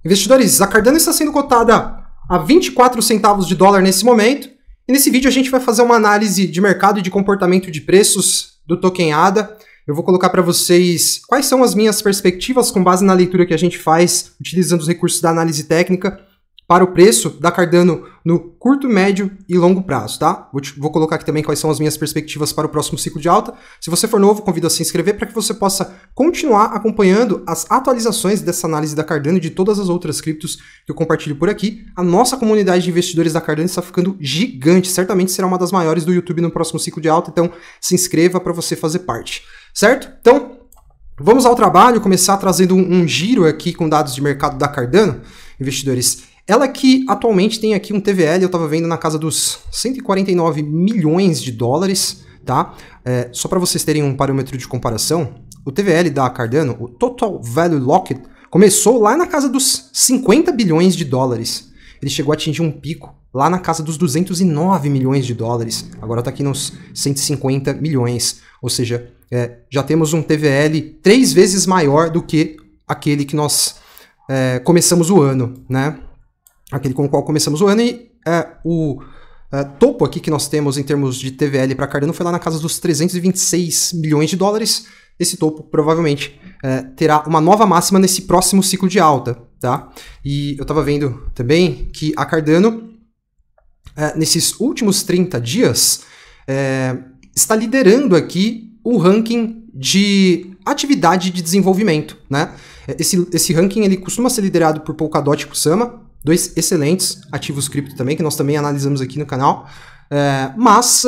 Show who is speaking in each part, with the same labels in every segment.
Speaker 1: Investidores, a Cardano está sendo cotada a 24 centavos de dólar nesse momento. E nesse vídeo a gente vai fazer uma análise de mercado e de comportamento de preços do token ADA. Eu vou colocar para vocês quais são as minhas perspectivas com base na leitura que a gente faz, utilizando os recursos da análise técnica, para o preço da Cardano no curto, médio e longo prazo, tá? Vou colocar aqui também quais são as minhas perspectivas para o próximo ciclo de alta. Se você for novo, convido a se inscrever para que você possa continuar acompanhando as atualizações dessa análise da Cardano e de todas as outras criptos que eu compartilho por aqui. A nossa comunidade de investidores da Cardano está ficando gigante, certamente será uma das maiores do YouTube no próximo ciclo de alta, então se inscreva para você fazer parte, certo? Então, vamos ao trabalho, começar trazendo um giro aqui com dados de mercado da Cardano, investidores. Ela que atualmente tem aqui um TVL, eu estava vendo na casa dos 149 milhões de dólares, tá? Só para vocês terem um parâmetro de comparação, o TVL da Cardano, o Total Value Locked, começou lá na casa dos 50 bilhões de dólares. Ele chegou a atingir um pico lá na casa dos 209 milhões de dólares. Agora está aqui nos 150 milhões. Ou seja, já temos um TVL 3 vezes maior do que aquele que nós começamos o ano, né? Aquele com o qual começamos o ano, e o topo aqui que nós temos em termos de TVL para Cardano foi lá na casa dos 326 milhões de dólares. Esse topo provavelmente terá uma nova máxima nesse próximo ciclo de alta, tá? E eu estava vendo também que a Cardano, nesses últimos 30 dias, está liderando aqui o ranking de atividade de desenvolvimento, né? Esse ranking ele costuma ser liderado por Polkadot e Kusama, dois excelentes ativos cripto também, que nós também analisamos aqui no canal. Mas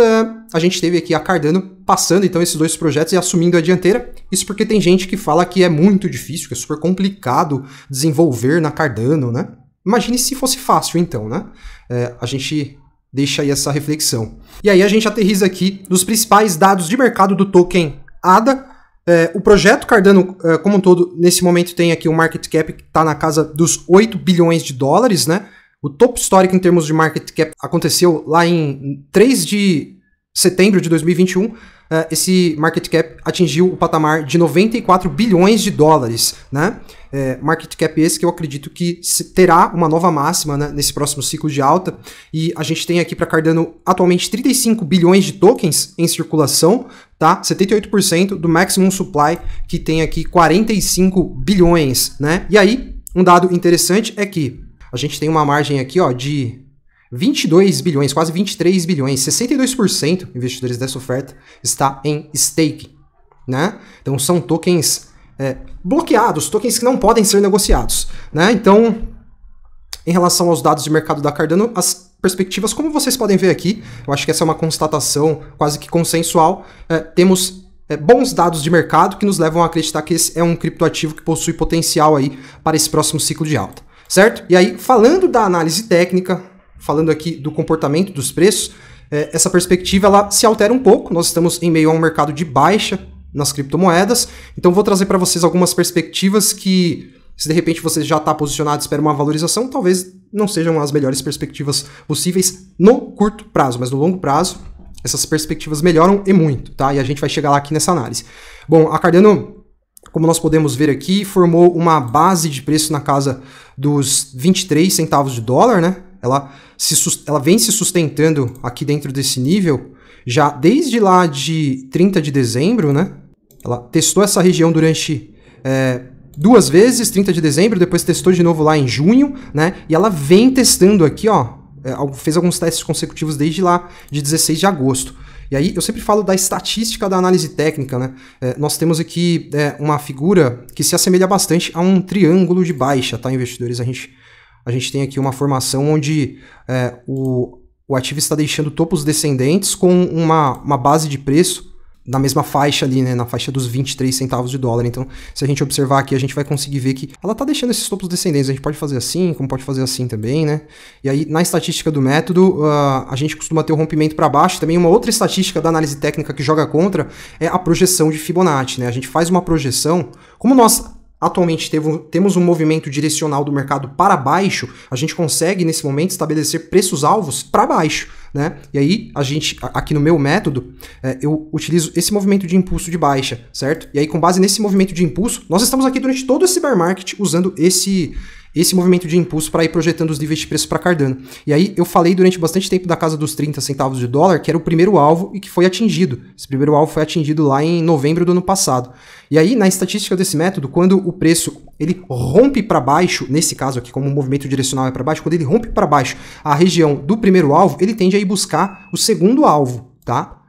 Speaker 1: a gente teve aqui a Cardano passando então esses dois projetos e assumindo a dianteira. Isso porque tem gente que fala que é muito difícil, que é super complicado desenvolver na Cardano, né? Imagine se fosse fácil então, né? A gente deixa aí essa reflexão. E aí a gente aterriza aqui nos principais dados de mercado do token ADA. O projeto Cardano, como um todo, nesse momento tem aqui um market cap que está na casa dos 8 bilhões de dólares, né? O topo histórico em termos de market cap aconteceu lá em 3 de setembro de 2021. Esse market cap atingiu o patamar de 94 bilhões de dólares, né? Market cap esse que eu acredito que terá uma nova máxima, né, nesse próximo ciclo de alta. E a gente tem aqui para Cardano atualmente 35 bilhões de tokens em circulação, tá? 78% do maximum supply, que tem aqui 45 bilhões, né? E aí, um dado interessante é que a gente tem uma margem aqui, ó, de 22 bilhões, quase 23 bilhões, 62% investidores dessa oferta está em stake, né? Então são tokens bloqueados, tokens que não podem ser negociados, né? Então, em relação aos dados de mercado da Cardano, as perspectivas, como vocês podem ver aqui, eu acho que essa é uma constatação quase que consensual, temos bons dados de mercado que nos levam a acreditar que esse é um criptoativo que possui potencial aí para esse próximo ciclo de alta, certo? E aí, falando da análise técnica, falando aqui do comportamento dos preços, essa perspectiva ela se altera um pouco. Nós estamos em meio a um mercado de baixa nas criptomoedas, então vou trazer para vocês algumas perspectivas que, se de repente você já está posicionado e espera uma valorização, talvez não sejam as melhores perspectivas possíveis no curto prazo, mas no longo prazo essas perspectivas melhoram e muito, tá? E a gente vai chegar lá aqui nessa análise. Bom, a Cardano, como nós podemos ver aqui, formou uma base de preço na casa dos 23 centavos de dólar, né? Ela vem se sustentando aqui dentro desse nível já desde lá de 30 de dezembro, né? Ela testou essa região durante 2 vezes, 30 de dezembro, depois testou de novo lá em junho, né? E ela vem testando aqui, ó, fez alguns testes consecutivos desde lá de 16 de agosto. E aí eu sempre falo da estatística da análise técnica, né? Nós temos aqui uma figura que se assemelha bastante a um triângulo de baixa, tá, investidores? A gente tem aqui uma formação onde o ativo está deixando topos descendentes com uma base de preço na mesma faixa ali, né, na faixa dos 23 centavos de dólar. Então, se a gente observar aqui, a gente vai conseguir ver que ela está deixando esses topos descendentes. A gente pode fazer assim, como pode fazer assim também, né? E aí, na estatística do método, a gente costuma ter o rompimento para baixo. Também uma outra estatística da análise técnica que joga contra é a projeção de Fibonacci, né? A gente faz uma projeção, como nós atualmente temos um movimento direcional do mercado para baixo, a gente consegue, nesse momento, estabelecer preços-alvos para baixo, né? E aí, a gente, aqui no meu método, eu utilizo esse movimento de impulso de baixa, certo? E aí, com base nesse movimento de impulso, nós estamos aqui durante todo esse bear market usando esse esse movimento de impulso para ir projetando os níveis de preço para Cardano. E aí eu falei durante bastante tempo da casa dos 30 centavos de dólar, que era o primeiro alvo e que foi atingido. Esse primeiro alvo foi atingido lá em novembro do ano passado. E aí, na estatística desse método, quando o preço ele rompe para baixo, nesse caso aqui, como o movimento direcional é para baixo, quando ele rompe para baixo a região do primeiro alvo, ele tende a ir buscar o segundo alvo, tá?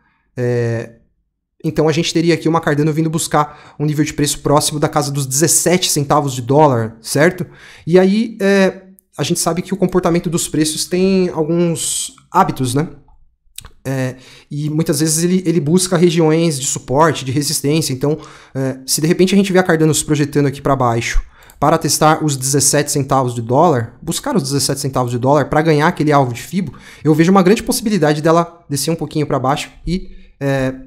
Speaker 1: Então a gente teria aqui uma Cardano vindo buscar um nível de preço próximo da casa dos 17 centavos de dólar, certo? E aí a gente sabe que o comportamento dos preços tem alguns hábitos, né? E muitas vezes ele busca regiões de suporte, de resistência. Então, se de repente a gente vê a Cardano se projetando aqui para baixo para testar os 17 centavos de dólar, buscar os 17 centavos de dólar para ganhar aquele alvo de FIBO, eu vejo uma grande possibilidade dela descer um pouquinho para baixo e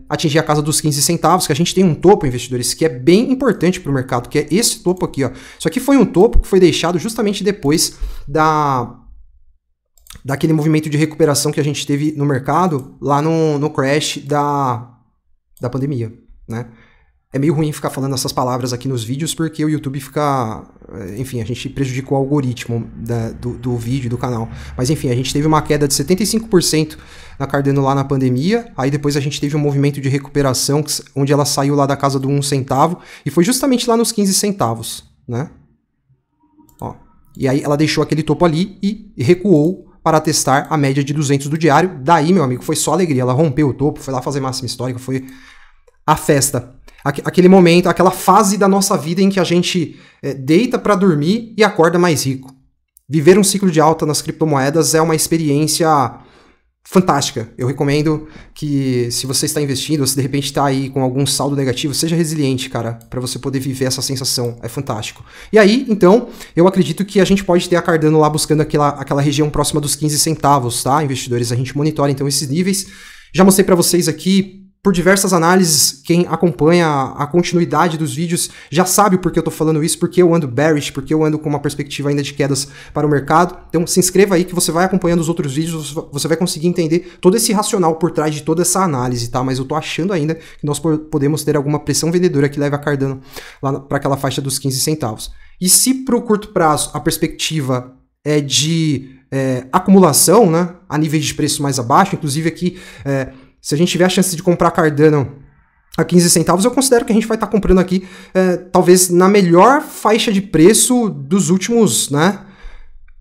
Speaker 1: atingir a casa dos 15 centavos, que a gente tem um topo, investidores, que é bem importante para o mercado, que é esse topo aqui, ó. Isso aqui foi um topo que foi deixado justamente depois daquele movimento de recuperação que a gente teve no mercado lá no crash da pandemia, né? É meio ruim ficar falando essas palavras aqui nos vídeos, porque o YouTube fica... Enfim, a gente prejudica o algoritmo do vídeo, do canal. Mas enfim, a gente teve uma queda de 75% na Cardano lá na pandemia, aí depois a gente teve um movimento de recuperação, onde ela saiu lá da casa do 1 centavo, e foi justamente lá nos 15 centavos, né? Ó, e aí ela deixou aquele topo ali e recuou para testar a média de 200 do diário. Daí, meu amigo, foi só alegria. Ela rompeu o topo, foi lá fazer máxima histórica, foi a festa. Aquele momento, aquela fase da nossa vida em que a gente deita para dormir e acorda mais rico. Viver um ciclo de alta nas criptomoedas é uma experiência fantástica. Eu recomendo que, se você está investindo, ou se de repente está aí com algum saldo negativo, seja resiliente, cara, para você poder viver essa sensação. É fantástico. E aí, então, eu acredito que a gente pode ter a Cardano lá buscando aquela região próxima dos 15 centavos, tá, investidores? A gente monitora, então, esses níveis. Já mostrei para vocês aqui, por diversas análises, quem acompanha a continuidade dos vídeos já sabe o porquê eu tô falando isso, porque eu ando bearish, porque eu ando com uma perspectiva ainda de quedas para o mercado. Então se inscreva aí que você vai acompanhando os outros vídeos, você vai conseguir entender todo esse racional por trás de toda essa análise, tá? Mas eu tô achando ainda que nós podemos ter alguma pressão vendedora que leve a Cardano lá para aquela faixa dos 15 centavos. E se pro curto prazo a perspectiva é de acumulação, né, a níveis de preço mais abaixo, inclusive aqui... se a gente tiver a chance de comprar Cardano a 15 centavos, eu considero que a gente vai estar comprando aqui, talvez, na melhor faixa de preço dos últimos, né?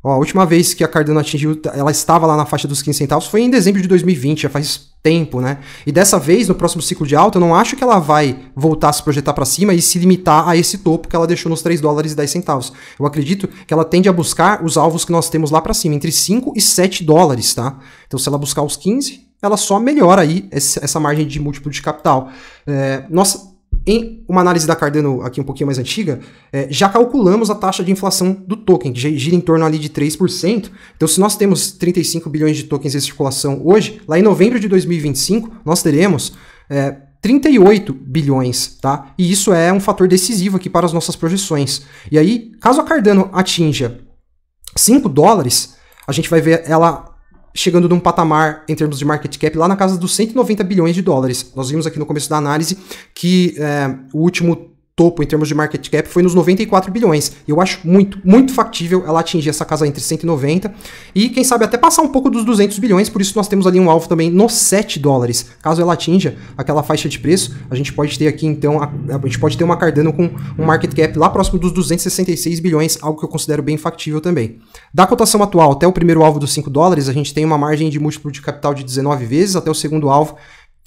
Speaker 1: Ó, a última vez que a Cardano atingiu, ela estava lá na faixa dos 15 centavos, foi em dezembro de 2020, já faz tempo, né? E dessa vez, no próximo ciclo de alta, eu não acho que ela vai voltar a se projetar para cima e se limitar a esse topo que ela deixou nos 3 dólares e 10 centavos. Eu acredito que ela tende a buscar os alvos que nós temos lá para cima, entre 5 e 7 dólares, tá? Então, se ela buscar os 15... ela só melhora aí essa margem de múltiplo de capital. Nós, em uma análise da Cardano aqui um pouquinho mais antiga, já calculamos a taxa de inflação do token, que gira em torno ali de 3%. Então, se nós temos 35 bilhões de tokens em circulação hoje, lá em novembro de 2025, nós teremos 38 bilhões, tá? E isso é um fator decisivo aqui para as nossas projeções. E aí, caso a Cardano atinja 5 dólares, a gente vai ver ela chegando num patamar, em termos de market cap, lá na casa dos 190 bilhões de dólares. Nós vimos aqui no começo da análise que o último topo em termos de market cap foi nos 94 bilhões. E eu acho muito, muito factível ela atingir essa casa entre 190 e, quem sabe, até passar um pouco dos 200 bilhões, por isso nós temos ali um alvo também nos 7 dólares. Caso ela atinja aquela faixa de preço, a gente pode ter aqui, então, a gente pode ter uma Cardano com um market cap lá próximo dos 266 bilhões, algo que eu considero bem factível também. Da cotação atual até o primeiro alvo dos 5 dólares, a gente tem uma margem de múltiplo de capital de 19 vezes, até o segundo alvo,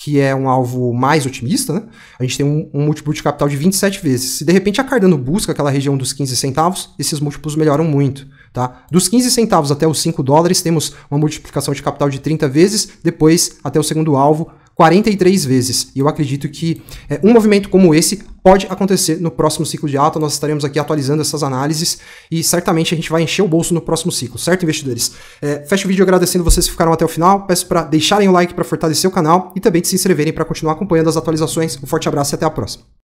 Speaker 1: que é um alvo mais otimista, né? A gente tem um múltiplo de capital de 27 vezes. Se de repente a Cardano busca aquela região dos 15 centavos, esses múltiplos melhoram muito, tá? Dos 15 centavos até os 5 dólares, temos uma multiplicação de capital de 30 vezes, depois, até o segundo alvo, 43 vezes. E eu acredito que um movimento como esse pode acontecer no próximo ciclo de alta. Nós estaremos aqui atualizando essas análises e certamente a gente vai encher o bolso no próximo ciclo, certo, investidores? Fecho o vídeo agradecendo vocês que ficaram até o final. Peço para deixarem o like para fortalecer o canal e também de se inscreverem para continuar acompanhando as atualizações. Um forte abraço e até a próxima.